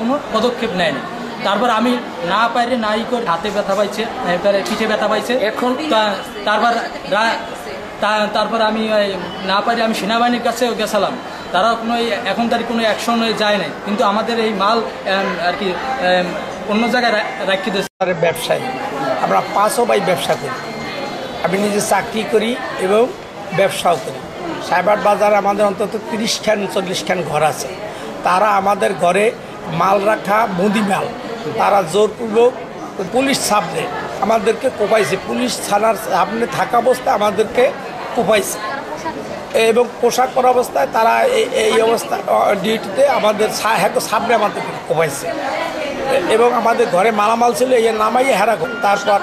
কোনো পদক্ষেপ নেয়নি। তারপর আমি না পাইলে নাই করে হাতে ব্যথা পাইছে, এবারে পিঠে ব্যথা পাইছে। এখন তারপর আমি না পারি আমি সেনাবাহিনীর কাছে গেছিলাম, তারা কোনো এখন তারিখ কোনো অ্যাকশন যায় নাই, কিন্তু আমাদের এই মাল আর কি অন্য জায়গায় রাখি দিয়েছে। ব্যবসায়ী আমরা 5 ভাই ব্যবসা করি, আমি নিজে চাকরি করি এবং ব্যবসাও করি। সাইবার বাজারে আমাদের অন্তত 30-40 ঘর আছে। তারা আমাদের ঘরে মাল রাখা মুদি মাল তারা জোরপূর্বক পুলিশ সামনে আমাদেরকে কোপাইছে, পুলিশ থানার সামনে থাকা অবস্থায় আমাদেরকে কোপাইছে এবং পোশাক পরা অবস্থায় তারা এই অবস্থা ডিউটিতে আমাদের সামনে আমাদেরকে কোপাইছে এবং আমাদের ঘরে মালামাল ছিল এই নামাইয়ে হেরা। তারপর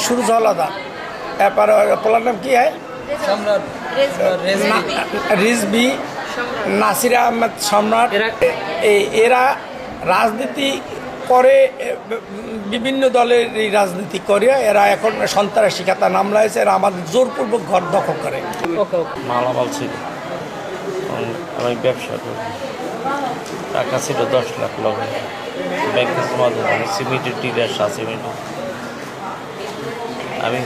সুরজ হলাদার, এরপর পোলার নাম কি হয় রিজবি, নাসির আহমেদ সম্রাট, এরা রাজনীতি করে, বিভিন্ন দলের এই রাজনীতি করে এরা এখন সন্ত্রাসী খাতা নাম রয়েছে। এরা আমাদের জোরপূর্বক ঘর দখল করে। মালামাল ছিল, আমি ব্যবসা করি, টাকা ছিল 10 লাখ লগে ব্যাংকের মাধ্যমে সিমেন্টের ডিলার সিমেন্ট। আমি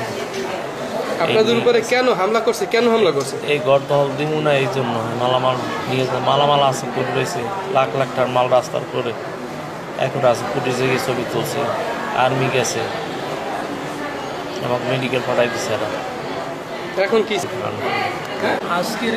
আপনাদের উপরে কেন হামলা করছে, কেন হামলা করছে? এই ঘর দখল দিব না, এই জন্য মালামাল নিয়ে মালামাল আছে করে রয়েছে, লাখ লাখ টাকার মাল রাস্তার করে এখন আছে। পুলিশে গিয়ে ছবি তুলছে, আর্মি গেছে, আমাকে মেডিকেল পাঠাই দিচ্ছে এরা। এখন কি আজকের